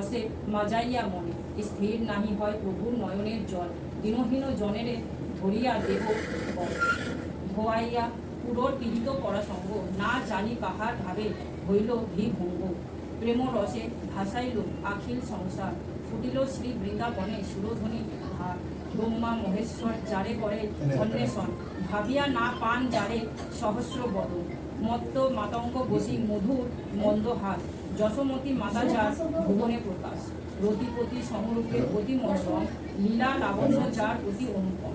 রসে মাজাইয়া মনে, স্থির নাহি হয় প্রভুর নয়নের জল, দীনহীন জনেরে ধরিয়া দেব ধোয়াইয়া পুরোর পীড়িত পরাসঙ্গ, না জানি কাহার ভাবে হইল ভিভঙ্গ, প্রেম রসে ভাসাইল আখিল সংসার, ফুটিল শ্রী বৃন্দাবনে সুরধ্বনি হার, ব্রহ্মা মহেশ্বর যারে করে অন্বেষণ, ভাবিয়া না পান যারে সহস্র বদন, মত্ত মাতঙ্গ বসি মধুর মন্দহাস, যশোমতী মাতা যার ভুবনে প্রকাশ, রতিপতি সমরূপে অতি মনোরম, লীলা লাবণ্য যার অতি অনুপম,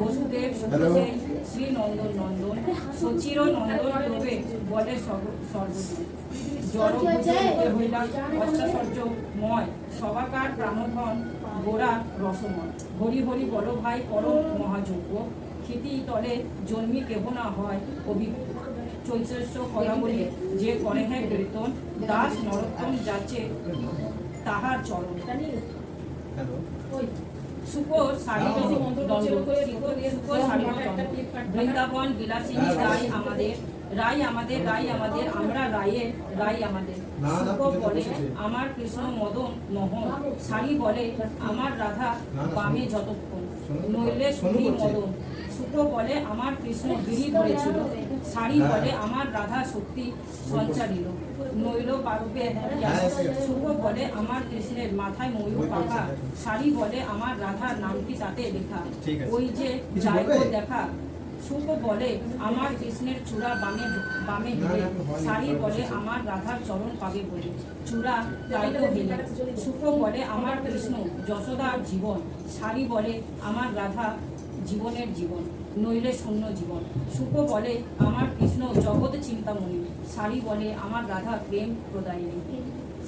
বসুদেব শ্রী নন্দন নন্দন, সচির নন্দন প্রবে বলে সর্বজন, জড় হইলা অষ্টাচর্যময়, সবাকার প্রাণধন গোড়া রসময়, হরি হরি বল ভাই পরম মহাযজ্ঞ, ক্ষিতি তলে জন্মি কেহ না হয় অভিজ্ঞ, চৈতস্য করা বলে যে করে হ্যাঁ কীর্তন, দাস নরোত্তম যাচ্ছে তাহার চরণ, বৃন্দাবন বিলাসিনী রাই আমাদের, রাই আমাদের, রাই আমাদের, আমরা রায়ের রাই আমাদের, শুক বলে আমার কৃষ্ণ মদন মোহন, শাড়ি বলে আমার রাধা বামে যতক্ষণ, নইলে শুনি মদন, শুক বলে আমার কৃষ্ণ গিরি ধরেছিল, শাড়ি বলে আমার রাধা শক্তি সঞ্চারিল, নইল পারবে, শুক বলে আমার কৃষ্ণের মাথায় ময়ূর পাখা, শাড়ি বলে আমার রাধার নামটি তাতে লেখা, ওই যে যাইব দেখা, শুক বলে আমার কৃষ্ণের চূড়া বামে বামে হেলে, শাড়ি বলে আমার রাধার চরণ পাবে বলে, চূড়া গাইল হেলে, শুক বলে আমার কৃষ্ণ যশোদার জীবন, শাড়ি বলে আমার রাধা জীবনের জীবন, নইলে শূন্য জীবন, শুক বলে আমার কৃষ্ণ জগৎ চিন্তামণি, শাড়ি বলে আমার রাধা প্রেম প্রদায়িনী,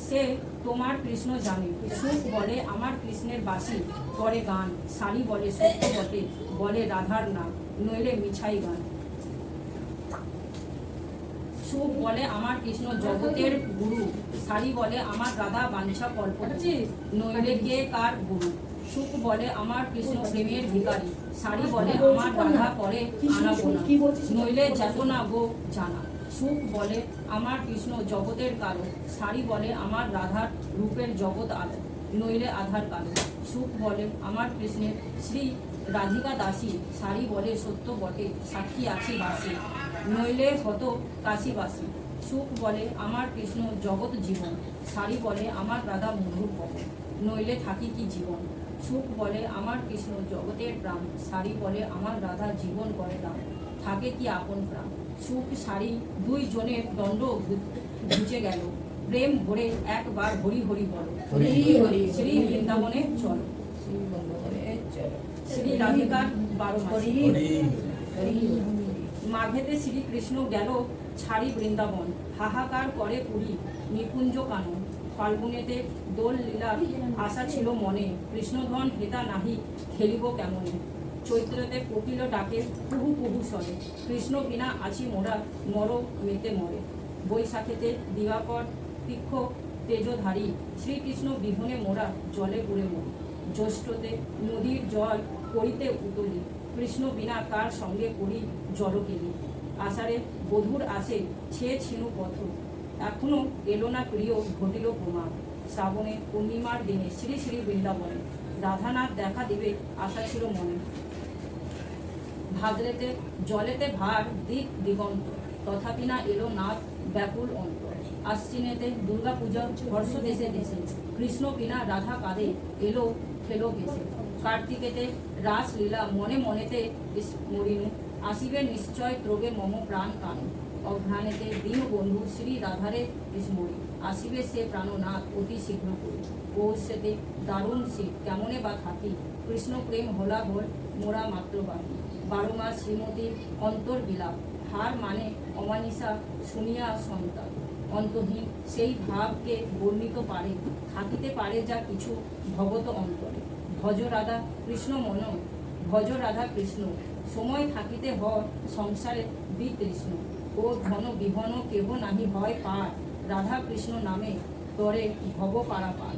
সে তোমার কৃষ্ণ জানে, শুক বলে আমার কৃষ্ণের বাসি করে গান, শাড়ি বলে সত্য বটে বলে রাধার নাম, নইলে মিছাই গান, শুক বলে আমার কৃষ্ণ জগতের গুরু, শাড়ি বলে আমার রাধা বাঞ্ছা কল্প, নইলে কে কার গুরু, শুক বলে আমার কৃষ্ণ প্রেমের ভিখারি, শাড়ি বলে আমার রাধা করে আনাগোনা, নইলে যাতনা গো জানা, শুক বলে আমার কৃষ্ণ জগতের কালো, শাড়ি বলে আমার রাধার রূপের জগৎ আলো, নইলে আধার কালো, শুক বলে আমার কৃষ্ণের শ্রী রাধিকা দাসী, শাড়ি বলে সত্য বটে সাক্ষী আছি বাসী, নইলে হত কাশীবাসী, শুক বলে আমার কৃষ্ণ জগৎ জীবন, শাড়ি বলে আমার রাধা মধুর পবন, নইলে থাকি কি জীবন, শুক বলে আমার কৃষ্ণ জগতের প্রাণ, শাড়ি বলে আমার রাধা জীবন করে দান, থাকে কি আপন প্রাণ, শুক শাড়ি দুই জনের দণ্ড ঘুচে গেল, প্রেম ভরে একবার হরি হরি বলো, শ্রী বৃন্দাবনে চলো, শ্রী রাধিকার 12 মাস, মাঘেতে শ্রীকৃষ্ণ গেল ছাড়ি বৃন্দাবন, হাহাকার করে পুরী নিকুঞ্জ কানন, ফাল্গুনেতে দোল লীলার আশা ছিল মনে, কৃষ্ণধন হেতা নাহি খেলিব কেমনে, চৈত্রতে কোকিল ডাকে কুহু কুহু স্বরে, কৃষ্ণ বিনা আছি মোরা মর মেতে মরে, বৈশাখেতে দিবাকর তীক্ষ তেজধারী, শ্রীকৃষ্ণ বিহনে মোরা জলে পুড়ে মরি, জ্যৈষ্ঠতে নদীর জল করিতে উতলি, কৃষ্ণ বিনা কার সঙ্গে করি জলকেলি, আষাঢ়ে বধুর আসে ছেয়ে ছিনু পথ, এখনো এলো না প্রিয় ঘটিল প্রমাণ, শ্রাবণে পূর্ণিমার দিনে শ্রী শ্রী বৃন্দাবনে, রাধানাথ দেখা দিবে আশা ছিল মনে, ভাদ্রেতে জলেতে ভার দিক দিগন্ত, তথাপি না এলো নাথ ব্যাকুল অন্তর, আশ্বিনেতে দুর্গা পূজা হর্ষ দেশে দেশে, কৃষ্ণ বিনা রাধা কাঁদে এলো খেলো বেশে, কার্তিকেতে রাসলীলা মনে মনেতে স্মরিনু, আসিবে নিশ্চয় ত্রবে মম প্রাণ কানু, অঘ্রাণেতে দীনবন্ধু শ্রী রাধারে স্মরি, আসিবে সে প্রাণনাথ অতি শীঘ্র করি, পৌষ্যতে দারুণ শীত কেমনে বা থাকি, কৃষ্ণ প্রেম হোলা ভোল মোরা মাত্র বাকি, 12 মাস শ্রীমতীর অন্তর বিলাপ, হার মানে অমানিসা শুনিয়া সন্তান, অন্তহীন সেই ভাবকে বর্ণিত পারে, থাকিতে পারে যা কিছু ভগত অন্তরে, ভজ রাধা কৃষ্ণ মন, ভজ রাধা কৃষ্ণ, সময় থাকিতে হয় সংসারে বিতৃষ্ণ, ও ঘন বিহন কেহ নাহি হয় পার, রাধা কৃষ্ণ নামে তরে ভব পারা পার,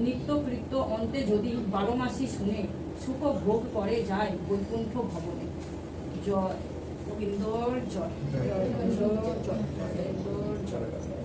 নিত্যকৃত্য অন্তে যদি 12 মাসই শুনে, সুখ ভোগ করে যায় বৈকুণ্ঠ ভবনে, জয় গোবিন্দর জয়, জয় জয় জয়।